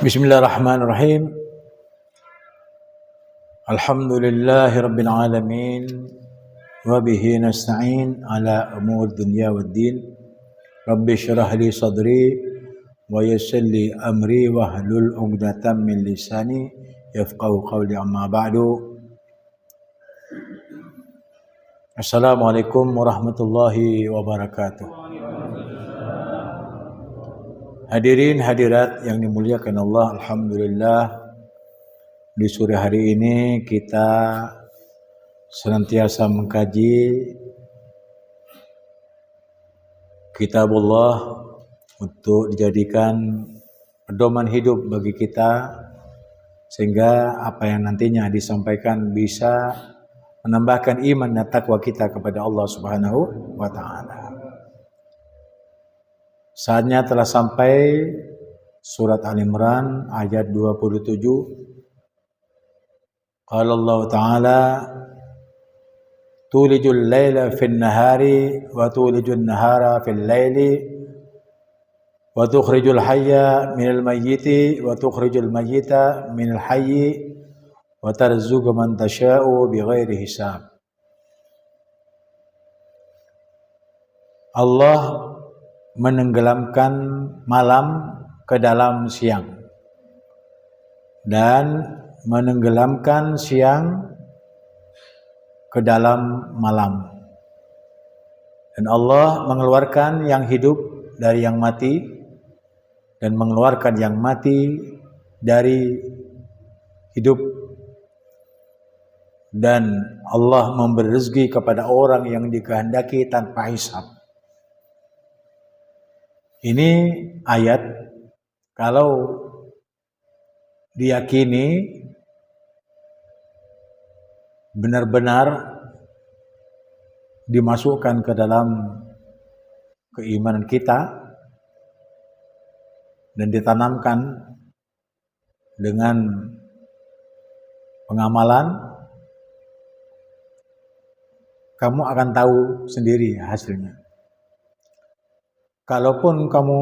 Bismillahirrahmanirrahim. Alhamdulillahi rabbil alamin wa bihi nasta'in ala umur dunya waddin. Rabbi shrah li sadri wa yassir li amri wahlul 'uqdatam min lisani yafqahu qawli, amma ba'du. Assalamualaikum warahmatullahi wabarakatuh. Hadirin hadirat yang dimuliakan Allah, alhamdulillah di sore hari ini kita senantiasa mengkaji kitabullah untuk dijadikan pedoman hidup bagi kita, sehingga apa yang nantinya disampaikan bisa menambahkan iman dan takwa kita kepada Allah Subhanahu wa taala. Saatnya telah sampai surat Al-Imran ayat 27. Qala Allah Ta'ala, tulijul laila fil nahari wa tulijul nahara fil laili wa tukhrijul hayya minal mayyiti wa tukhrijul mayyita minal hayyi wa tarzuqu man tasha'u bighairi hisab. Allah menenggelamkan malam ke dalam siang dan menenggelamkan siang ke dalam malam, dan Allah mengeluarkan yang hidup dari yang mati dan mengeluarkan yang mati dari hidup, dan Allah memberi rezeki kepada orang yang dikehendaki tanpa hisab. Ini ayat kalau diyakini benar-benar dimasukkan ke dalam keimanan kita dan ditanamkan dengan pengamalan, kamu akan tahu sendiri hasilnya. Kalaupun kamu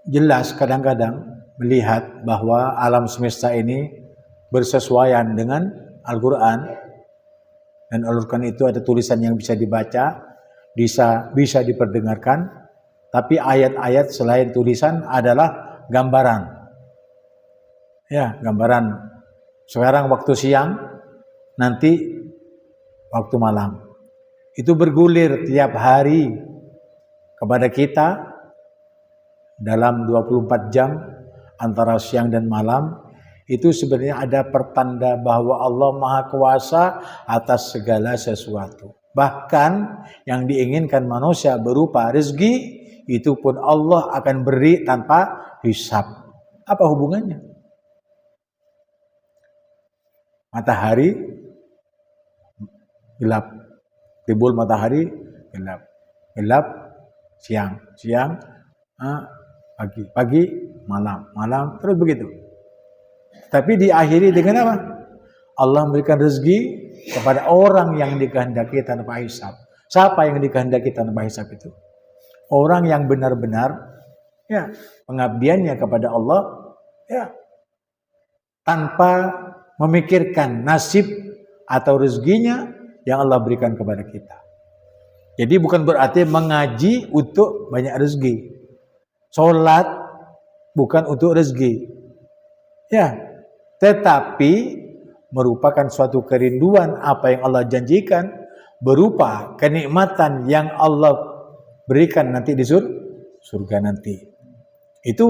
jelas kadang-kadang melihat bahwa alam semesta ini bersesuaian dengan Al-Quran, dan Al-Quran itu ada tulisan yang bisa dibaca, bisa diperdengarkan, tapi ayat-ayat selain tulisan adalah gambaran. Ya, gambaran. Sekarang waktu siang, nanti waktu malam. Itu bergulir tiap hari kepada kita dalam 24 jam antara siang dan malam. Itu sebenarnya ada pertanda bahwa Allah Maha Kuasa atas segala sesuatu. Bahkan yang diinginkan manusia berupa rezeki, itu pun Allah akan beri tanpa hisab. Apa hubungannya? Matahari gelap, timbul matahari gelap, gelap siang, pagi, malam, terus begitu. Tapi diakhiri dengan apa? Allah memberikan rezeki kepada orang yang dikehendaki tanpa hisab. Siapa yang dikehendaki tanpa hisab itu? Orang yang benar-benar ya pengabdiannya kepada Allah ya tanpa memikirkan nasib atau rezekinya yang Allah berikan kepada kita. Jadi bukan berarti mengaji untuk banyak rezeki. Sholat bukan untuk rezeki. Ya, tetapi merupakan suatu kerinduan apa yang Allah janjikan berupa kenikmatan yang Allah berikan nanti di surga nanti. Itu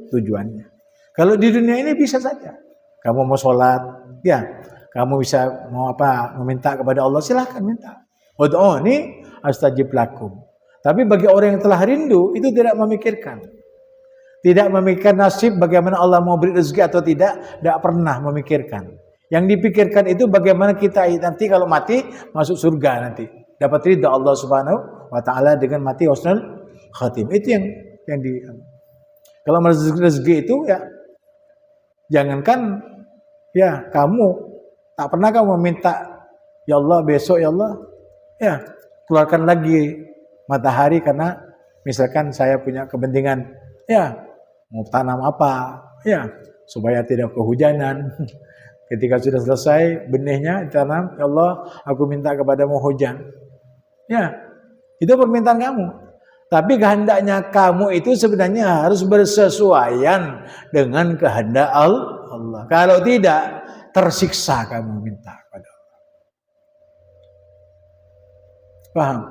tujuannya. Kalau di dunia ini bisa saja. Kamu mau sholat, ya, kamu bisa mau apa, meminta kepada Allah, silahkan minta. Ud'uni astajib lakum. Tapi bagi orang yang telah rindu, itu tidak memikirkan. Tidak memikirkan nasib, bagaimana Allah mau beri rezeki atau tidak pernah memikirkan. Yang dipikirkan itu bagaimana kita nanti kalau mati masuk surga nanti. Dapat ridha Allah Subhanahu wa taala dengan mati husnul khatim. Itu yang di. Kalau rezeki itu ya jangankan ya kamu tak pernah kamu meminta, ya Allah besok ya Allah ya keluarkan lagi matahari karena misalkan saya punya kepentingan ya mau tanam apa Ya, supaya tidak kehujanan. Ketika sudah selesai benihnya ditanam, ya Allah, aku minta kepadamu hujan. Ya, itu permintaan kamu. Tapi kehendaknya kamu itu sebenarnya harus bersesuaian dengan kehendak Allah. Kalau tidak, tersiksa kamu minta kepada Allah. Paham?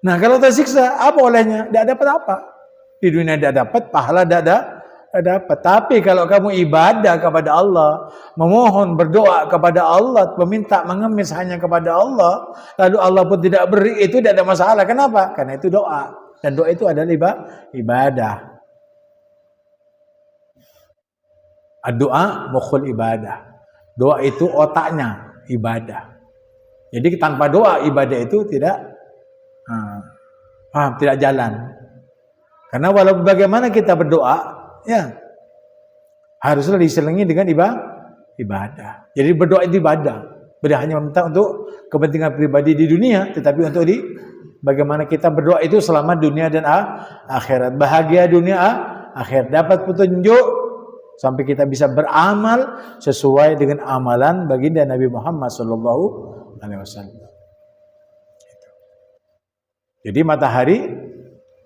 Nah, kalau tersiksa, apa olehnya? Tidak dapat apa. Di dunia tidak dapat, pahala tidak dapat. Tapi kalau kamu ibadah kepada Allah, memohon, berdoa kepada Allah, meminta, mengemis hanya kepada Allah, lalu Allah pun tidak beri, itu tidak ada masalah. Kenapa? Karena itu doa. Dan doa itu adalah ibadah. Doa mukhul ibadah. Doa itu otaknya ibadah. Jadi tanpa doa ibadah itu tidak tidak jalan. Karena walaupun bagaimana kita berdoa, ya haruslah diselingi dengan ibadah. Jadi berdoa itu ibadah. Tidak hanya meminta untuk kepentingan pribadi di dunia, tetapi untuk bagaimana kita berdoa itu selama dunia dan akhirat. Bahagia dunia akhirat. Dapat petunjuk sampai kita bisa beramal sesuai dengan amalan baginda Nabi Muhammad SAW. Jadi matahari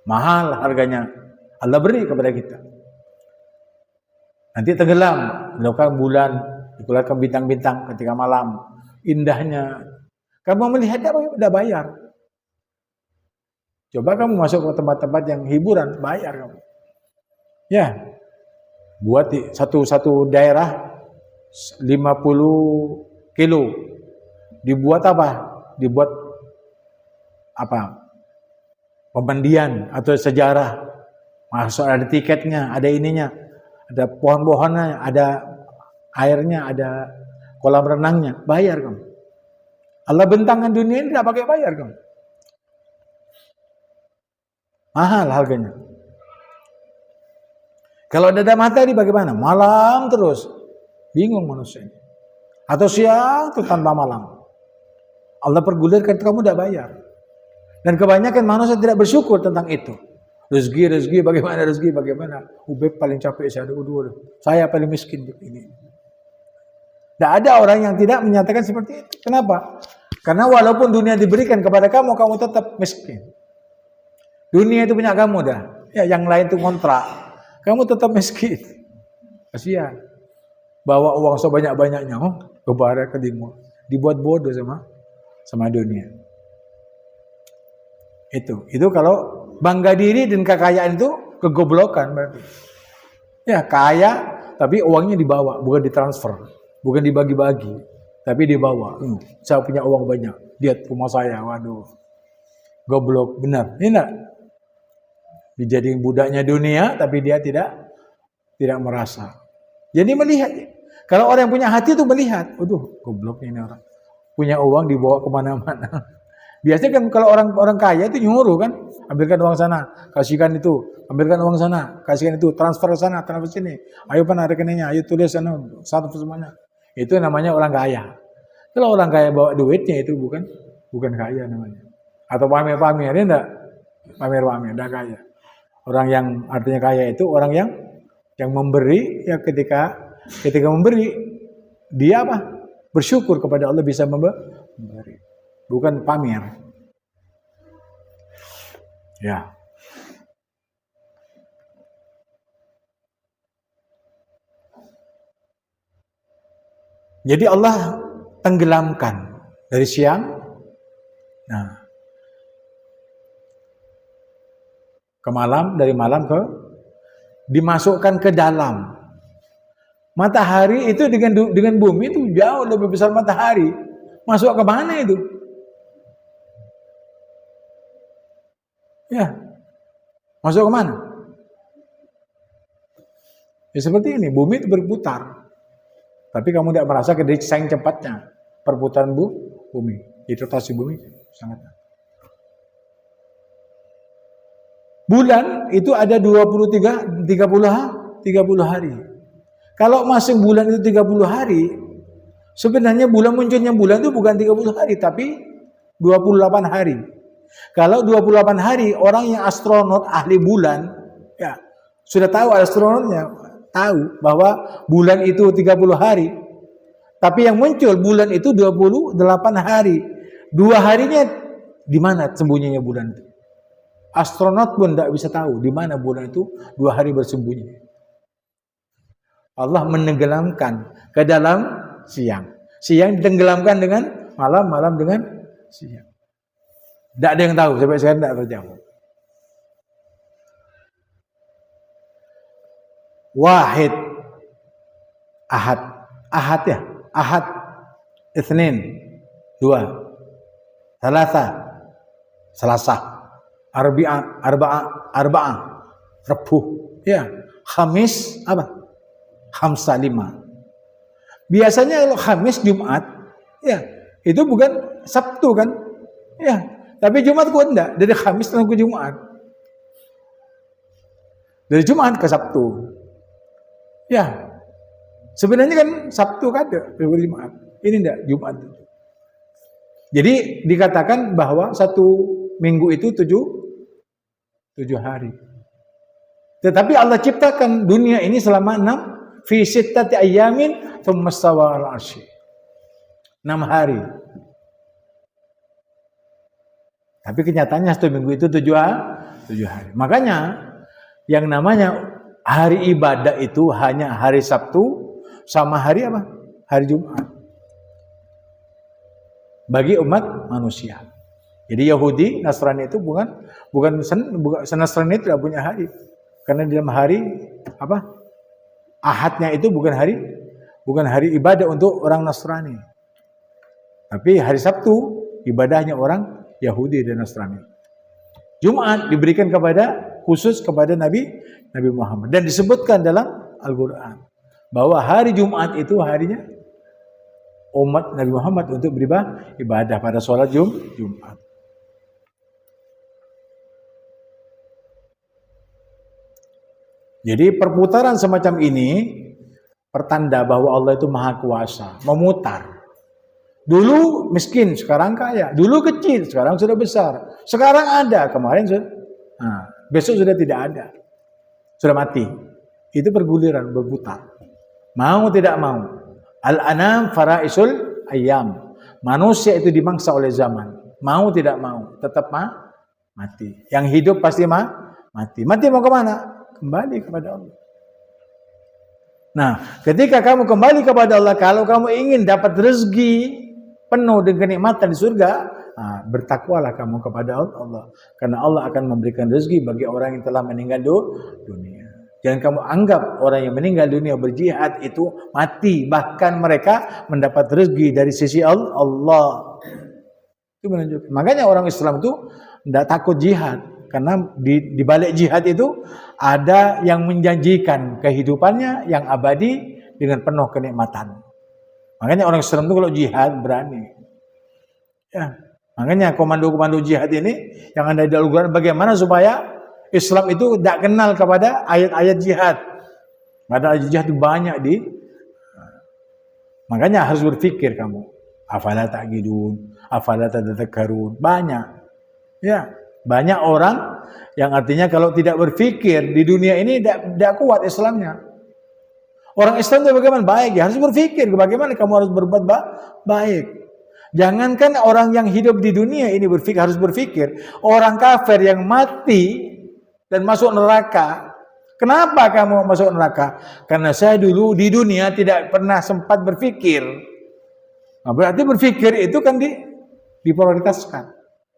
mahal harganya. Allah beri kepada kita. Nanti tenggelam, dikeluarkan bulan, dikeluarkan bintang-bintang ketika malam. Indahnya. Kamu melihat tidak bayar. Coba kamu masuk ke tempat-tempat yang hiburan, bayar kamu. Ya. Buat di satu daerah 50 kilo. Dibuat apa? Dibuat apa? Pemandian atau sejarah. Masuk ada tiketnya, ada ininya. Ada pohon-pohonnya, ada airnya, ada kolam renangnya. Bayar kamu. Allah bentangkan dunia ini tidak pakai bayar kamu. Mahal harganya. Kalau ada matahari bagaimana? Malam terus. Bingung manusia. Atau siang itu tanpa malam. Allah pergulirkan kamu tidak bayar. Dan kebanyakan manusia tidak bersyukur tentang itu. Rezeki bagaimana? Ubeb paling capek saya paling miskin ini. Tidak ada orang yang tidak menyatakan seperti itu. Kenapa? Karena walaupun dunia diberikan kepada kamu, kamu tetap miskin. Dunia itu punya kamu dah. Ya, yang lain itu kontrak. Kamu tetap miskin. Kasihan. Bawa uang sebanyak-banyaknya, ke barat ke timur. Dibuat bodoh sama dunia. Itu kalau bangga diri dan kekayaan itu kegoblokan berarti. Ya, kaya tapi uangnya dibawa, bukan ditransfer, bukan dibagi-bagi, tapi dibawa. Saya punya uang banyak, lihat rumah saya, waduh. Goblok benar. Ini enggak? Dijadiin budaknya dunia tapi dia tidak merasa. Jadi melihat. Kalau orang yang punya hati itu melihat, waduh, gobloknya ini orang. Punya uang dibawa kemana-mana. Biasanya kan kalau orang kaya itu nyuruh kan, ambilkan uang sana, kasihkan itu, ambilkan uang sana, kasihkan itu, transfer ke sana, transfer sini. Ayo pan rekeningnya, ayo tulis sana, satu semuanya. Itu namanya orang kaya. Kalau orang kaya bawa duitnya itu bukan kaya namanya. Atau pamer-pamer, ini enggak pamer-pamer, enggak kaya. Orang yang artinya kaya itu orang yang memberi, ya ketika memberi dia apa? Bersyukur kepada Allah bisa memberi. Bukan pamer. Ya. Jadi Allah tenggelamkan dari siang. Nah. Ke malam, dari malam dimasukkan ke dalam. Matahari itu dengan bumi itu jauh lebih besar matahari. Masuk ke mana itu? Ya, masuk ke mana? Ya seperti ini, bumi itu berputar. Tapi kamu tidak merasa saking cepatnya perputaran bumi. Itu rotasi bumi sangat. Bulan itu ada 30 hari. Kalau masing bulan itu 30 hari, sebenarnya munculnya bulan itu bukan 30 hari, tapi 28 hari. Kalau 28 hari, orang yang astronot ahli bulan, ya sudah tahu astronotnya, tahu bahwa bulan itu 30 hari. Tapi yang muncul bulan itu 28 hari. 2 harinya di mana sembunyinya bulan itu? Astronot pun tidak bisa tahu di mana bulan itu 2 hari bersembunyi. Allah menenggelamkan ke dalam siang. Siang ditenggelamkan dengan malam, malam dengan siang. Tidak ada yang tahu, sampai sekarang tidak terjawab. Wahid, Ahad, Ahad ya, Ahad, Itsnin, 2, Salasa, Selasa, Arba'a, Rabu, ya, Khamis, apa? Khamsa, 5. Biasanya kalau Khamis, Jumat, ya, itu bukan Sabtu kan? Ya, tapi Jumat kok enggak, dari Khamis ke Jumat. Dari Jumat ke Sabtu. Ya, sebenarnya kan Sabtu kan ada, Jumat. Ini enggak, Jumat. Jadi dikatakan bahwa satu minggu itu 7 hari. Tetapi Allah ciptakan dunia ini selama 6 fi sittati ayyamin tsumma stawa 'alal 'arsy. 6 hari. Tapi kenyataannya satu minggu itu 7 hari. Makanya yang namanya hari ibadah itu hanya hari Sabtu sama hari apa? Hari Jumat. Bagi umat manusia. Jadi Yahudi, Nasrani itu bukan Nasrani tidak punya hari. Karena di dalam hari apa? Ahadnya itu bukan hari ibadah untuk orang Nasrani. Tapi hari Sabtu ibadahnya orang Yahudi dan Nasrani. Jumat diberikan khusus kepada Nabi Muhammad dan disebutkan dalam Al-Qur'an bahwa hari Jumat itu harinya umat Nabi Muhammad untuk beribadah pada sholat Jumat. Jadi perputaran semacam ini pertanda bahwa Allah itu maha kuasa, memutar. Dulu miskin, sekarang kaya. Dulu kecil, sekarang sudah besar. Sekarang ada, kemarin sudah. Nah, besok sudah tidak ada. Sudah mati. Itu perguliran, berputar. Mau tidak mau. Al-anam faraisul ayyam. Manusia itu dimangsa oleh zaman. Mau tidak mau, tetap mati. Yang hidup pasti mati. Mati mau kemana? Kembali kepada Allah. Nah, ketika kamu kembali kepada Allah, kalau kamu ingin dapat rezeki penuh dengan kenikmatan di surga, bertakwalah kamu kepada Allah. Karena Allah akan memberikan rezeki bagi orang yang telah meninggal dunia. Jangan kamu anggap orang yang meninggal dunia berjihad itu mati. Bahkan mereka mendapat rezeki dari sisi Allah. Itu menunjukkan. Makanya orang Islam itu tidak takut jihad. Karena di balik jihad itu ada yang menjanjikan kehidupannya yang abadi dengan penuh kenikmatan. Makanya orang Islam itu kalau jihad berani. Ya, makanya komando-komando jihad ini yang ada di Al-Qur'an bagaimana supaya Islam itu tidak kenal kepada ayat-ayat jihad. Padahal ayat jihad itu banyak makanya harus berpikir kamu. Afala ta'qilun, afala tadhakkarun. Banyak. Ya. Banyak orang yang artinya kalau tidak berpikir di dunia ini tidak kuat Islamnya. Orang Islam itu bagaimana? Baik ya, harus berpikir bagaimana kamu harus berbuat baik. Jangankan orang yang hidup di dunia ini harus berpikir. Orang kafir yang mati dan masuk neraka. Kenapa kamu masuk neraka? Karena saya dulu di dunia tidak pernah sempat berpikir. Nah, berarti berpikir itu kan diprioritaskan,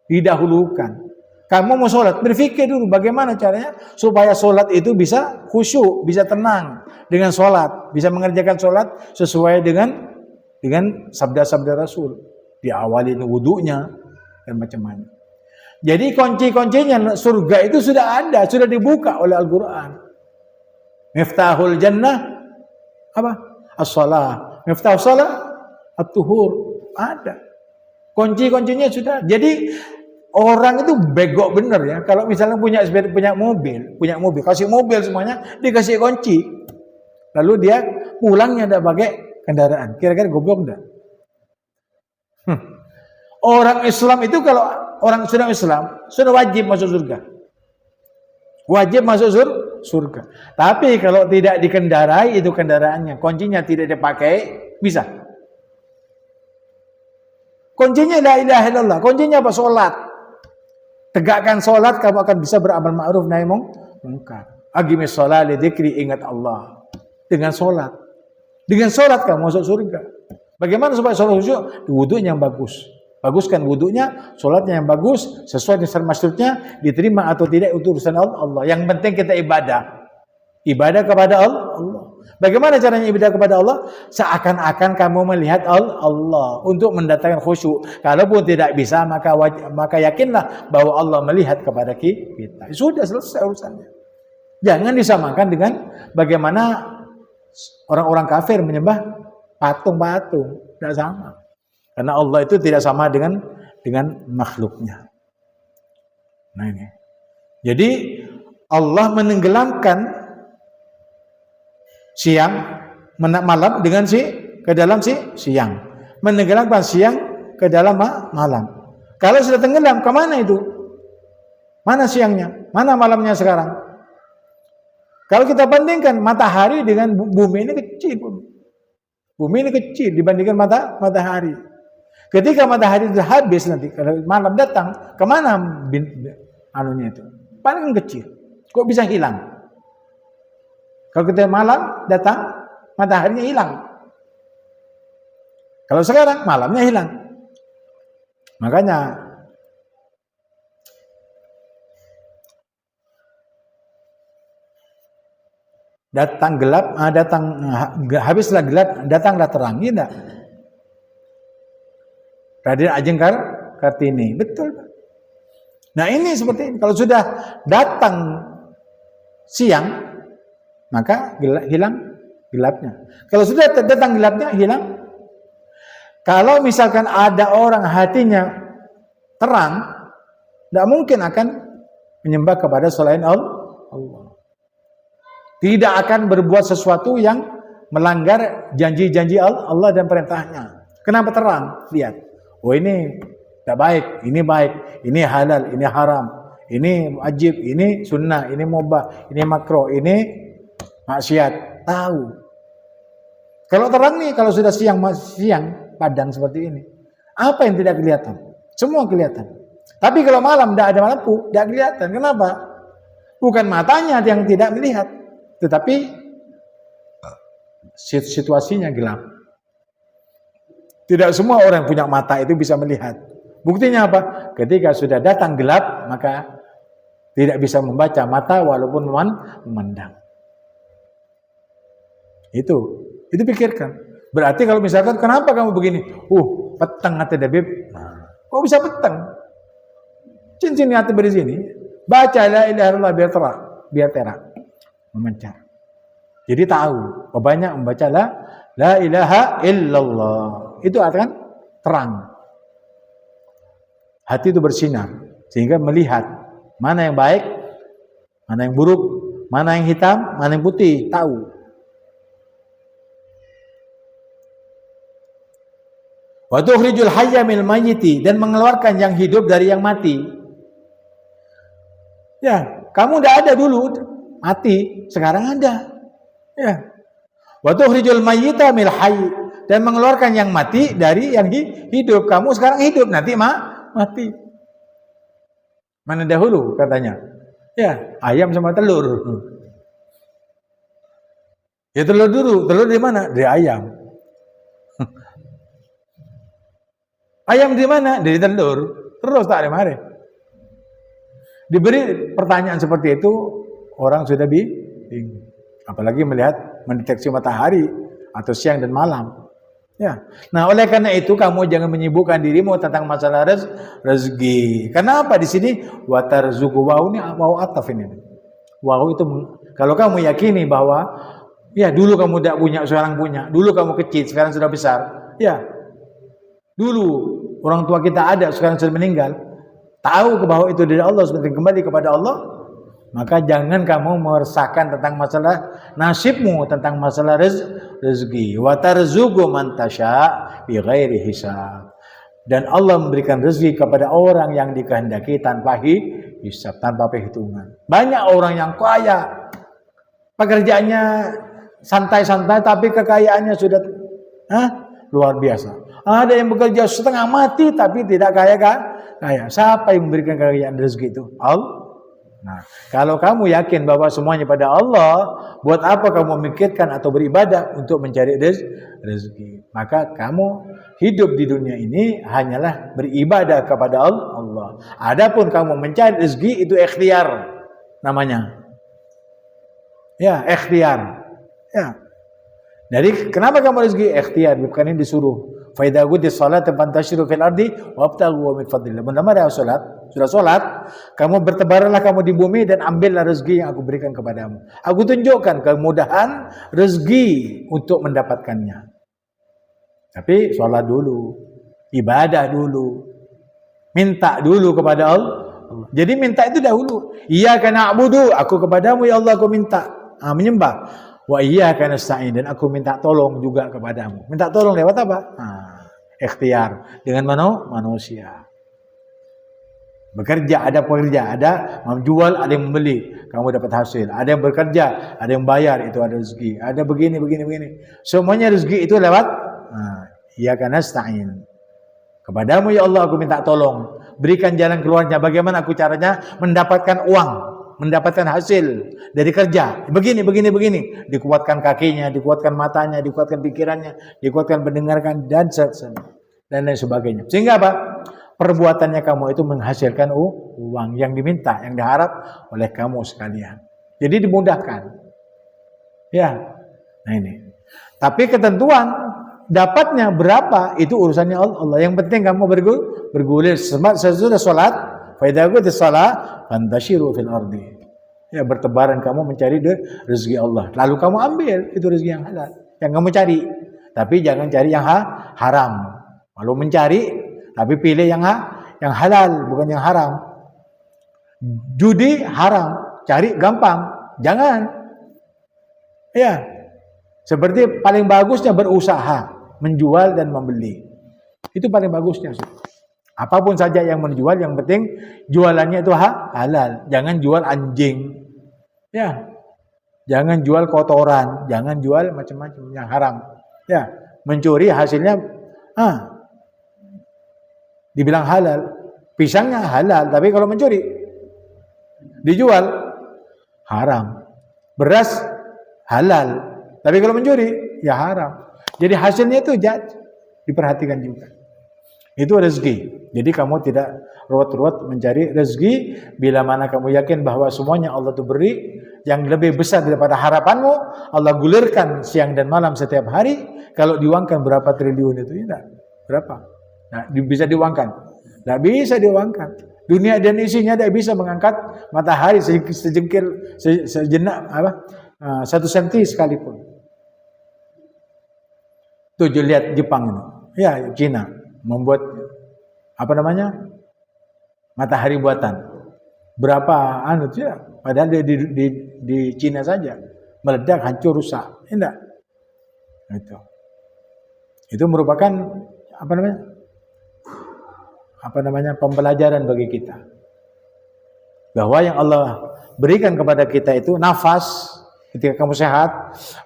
didahulukan. Kamu mau sholat, berpikir dulu bagaimana caranya supaya sholat itu bisa khusyuk, bisa tenang dengan sholat, bisa mengerjakan sholat sesuai dengan sabda-sabda Rasul. Diawali wudunya dan macam-macam. Jadi kunci-kuncinya surga itu sudah ada, sudah dibuka oleh Al-Quran. Miftahul jannah apa? As-salah. Miftahul salah at-tuhur. Ada. Kunci-kuncinya sudah. Jadi orang itu bego bener ya. Kalau misalnya punya mobil, kasih mobil semuanya, dikasih kunci. Lalu dia pulangnya tidak pakai kendaraan. Kira-kira goblok enggak? Orang Islam itu kalau orang sudah Islam, sudah wajib masuk surga. Wajib masuk surga. Tapi kalau tidak dikendarai itu kendaraannya, kuncinya tidak dipakai, bisa. Kuncinya la ilaha illallah. Kuncinya apa? Salat. Tegakkan salat, kamu akan bisa beramal ma'ruf nahi mungkar. Aqimis shalah li dzikri, ingat Allah. Dengan salat. Dengan salat kamu masuk surga. Bagaimana supaya salat khusyuk? Wudunya yang bagus. Baguskan wudunya, salatnya yang bagus, sesuai dengan maksudnya, diterima atau tidak itu urusan Allah. Yang penting kita ibadah. Ibadah kepada Allah. Bagaimana caranya ibadah kepada Allah? Seakan-akan kamu melihat Allah untuk mendatangkan khusyuk. Kalaupun tidak bisa, maka yakinlah bahwa Allah melihat kepada kita. Sudah selesai urusannya. Jangan disamakan dengan bagaimana orang-orang kafir menyembah patung-patung. Tidak sama. Karena Allah itu tidak sama dengan makhluknya. Nah ini. Jadi Allah menenggelamkan siang, malam dengan ke dalam siang. Menenggelamkan siang ke dalam malam. Kalau sudah tenggelam, kemana itu? Mana siangnya? Mana malamnya sekarang? Kalau kita bandingkan matahari dengan bumi ini kecil. Bumi ini kecil dibandingkan matahari. Ketika matahari sudah habis nanti, kalau malam datang, kemana anunya itu? Paling kecil. Kok bisa hilang? Kalau kita malam datang, mataharinya hilang. Kalau sekarang malamnya hilang. Makanya datang gelap, habislah gelap, datanglah terang. Ini enggak? Raden Ajeng Kartini, betul. Nah ini seperti ini. Kalau sudah datang siang, maka hilang gelapnya. Kalau sudah datang gelapnya, hilang. Kalau misalkan ada orang hatinya terang, tidak mungkin akan menyembah kepada selain Allah. Tidak akan berbuat sesuatu yang melanggar janji-janji Allah dan perintahnya. Kenapa terang? Lihat. Oh ini tidak baik, ini baik, ini halal, ini haram, ini wajib, ini sunnah, ini mubah, ini makruh, ini maksiat. Tahu. Kalau terang nih, kalau sudah siang padang seperti ini, apa yang tidak kelihatan? Semua kelihatan. Tapi kalau malam tidak ada lampu, tidak kelihatan. Kenapa? Bukan matanya yang tidak melihat, tetapi situasinya gelap. Tidak semua orang yang punya mata itu bisa melihat. Buktinya apa? Ketika sudah datang gelap, maka tidak bisa membaca mata walaupun memandang. Itu pikirkan. Berarti kalau misalkan kenapa kamu begini? Petang hati Dabib. Kok bisa petang? Cincin hati dari sini. Baca la ilaha illallah biar terang. Memancar. Jadi tahu. Banyak membaca la ilaha illallah. Itu akan terang. Hati itu bersinar. Sehingga melihat mana yang baik, mana yang buruk, mana yang hitam, mana yang putih. Tahu. Wa tukhrijul hayya minal mayyiti, dan mengeluarkan yang hidup dari yang mati. Ya, kamu udah ada dulu, mati, sekarang ada. Ya. Wa tukhrijul mayyita minal hayy, dan mengeluarkan yang mati dari yang hidup. Kamu sekarang hidup, nanti mati. Mana dahulu katanya? Ya, ayam sama telur. Ya telur dulu, telur di mana? Dari ayam. Ayam di mana? Dari telur. Terus tak ada mari. Diberi pertanyaan seperti itu, orang sudah bingung. Apalagi mendeteksi matahari atau siang dan malam. Ya. Nah, oleh karena itu kamu jangan menyibukkan dirimu tentang masalah rezeki. Kenapa di sini watarzuqu, wau ini wau ataf ini. Wau itu kalau kamu yakini bahwa ya dulu kamu tidak punya, sekarang punya. Dulu kamu kecil, sekarang sudah besar. Ya. Dulu orang tua kita ada, sekarang sudah meninggal. Tahu bahwa itu dari Allah, seperti kembali kepada Allah. Maka jangan kamu meresahkan tentang masalah nasibmu, tentang masalah rezeki. Wa tarzuqu man tasya bi ghairi hisab. Dan Allah memberikan rezeki kepada orang yang dikehendaki tanpa hisab, tanpa perhitungan. Banyak orang yang kaya pekerjaannya santai-santai tapi kekayaannya sudah luar biasa. Ada yang bekerja setengah mati tapi tidak kaya. Siapa yang memberikan kekayaan rezeki itu? Allah. Nah, kalau kamu yakin bahwa semuanya pada Allah, buat apa kamu memikirkan atau beribadah untuk mencari rezeki? Maka kamu hidup di dunia ini hanyalah beribadah kepada Allah. Adapun kamu mencari rezeki itu ikhtiar namanya. Ya, ikhtiar. Ya. Jadi kenapa kamu rezeki ikhtiar? Bukan ini disuruh. Fa idza qudis shalat fantashiru fil ardi wabtaghu min fadlillah. Benar ada salat, sudah salat, kamu bertebaranlah kamu di bumi dan ambillah rezeki yang aku berikan kepadamu. Aku tunjukkan kemudahan rezeki untuk mendapatkannya. Tapi salat dulu, ibadah dulu, minta dulu kepada Allah. Jadi minta itu dahulu. Iyyaka na'budu, aku kepadamu ya Allah aku minta, menyembah. Wa iyyaka nasta'in, dan aku minta tolong juga kepadamu. Minta tolong lewat apa? Ikhtiar dengan manusia. Bekerja, ada pekerja, ada menjual, ada yang membeli, kamu dapat hasil. Ada yang bekerja, ada yang bayar, itu ada rezeki. Ada begini. Semuanya rezeki itu lewat iyyaka nasta'in. Kepadamu ya Allah aku minta tolong. Berikan jalan keluarnya. Bagaimana aku caranya mendapatkan uang, mendapatkan hasil dari kerja. Begini. Dikuatkan kakinya, dikuatkan matanya, dikuatkan pikirannya, dikuatkan mendengarkan dan lain sebagainya. Sehingga apa? Perbuatannya kamu itu menghasilkan uang yang diminta, yang diharap oleh kamu sekalian. Jadi dimudahkan. Ya. Nah ini. Tapi ketentuan dapatnya berapa itu urusannya Allah. Yang penting kamu bergulir sesudah sholat. Fa idza qudis shalah fantashiru fil ardi. Ya, bertebaran kamu mencari rezeki Allah. Lalu kamu ambil itu rezeki yang halal yang kamu cari. Tapi jangan cari yang haram. Kalau mencari tapi pilih yang halal bukan yang haram. Judi haram, cari gampang. Jangan. Ya. Seperti paling bagusnya berusaha, menjual dan membeli. Itu paling bagusnya. Apapun saja yang menjual, yang penting jualannya itu halal. Jangan jual anjing. Ya. Jangan jual kotoran, jangan jual macam-macam yang haram. Ya, mencuri hasilnya dibilang halal. Pisangnya halal, tapi kalau mencuri dijual haram. Beras halal, tapi kalau mencuri ya haram. Jadi hasilnya itu diperhatikan juga. Itu rezeki. Jadi kamu tidak ruwet-ruwet mencari rezeki bila mana kamu yakin bahwa semuanya Allah itu beri yang lebih besar daripada harapanmu. Allah gulirkan siang dan malam setiap hari. Kalau diuangkan berapa triliun itu? Tidak. Berapa? Nah, bisa diuangkan? Tidak bisa diuangkan. Dunia dan isinya tidak bisa mengangkat matahari sejengkil, sejenak, 1 senti sekalipun. Tuh lihat Jepang ini. Ya, Cina. Membuat matahari buatan berapa padahal di Cina saja meledak, hancur, rusak. Tidak. Itu merupakan pembelajaran bagi kita bahwa yang Allah berikan kepada kita itu nafas. Ketika kamu sehat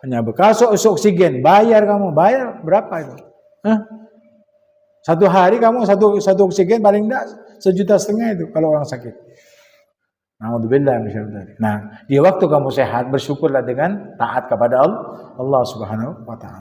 hanya bekas oksigen, bayar berapa itu? Satu hari kamu satu oksigen paling tidak 1,5 juta itu kalau orang sakit. Alhamdulillah. Nah, di waktu kamu sehat bersyukurlah dengan taat kepada Allah Subhanahu wa taala.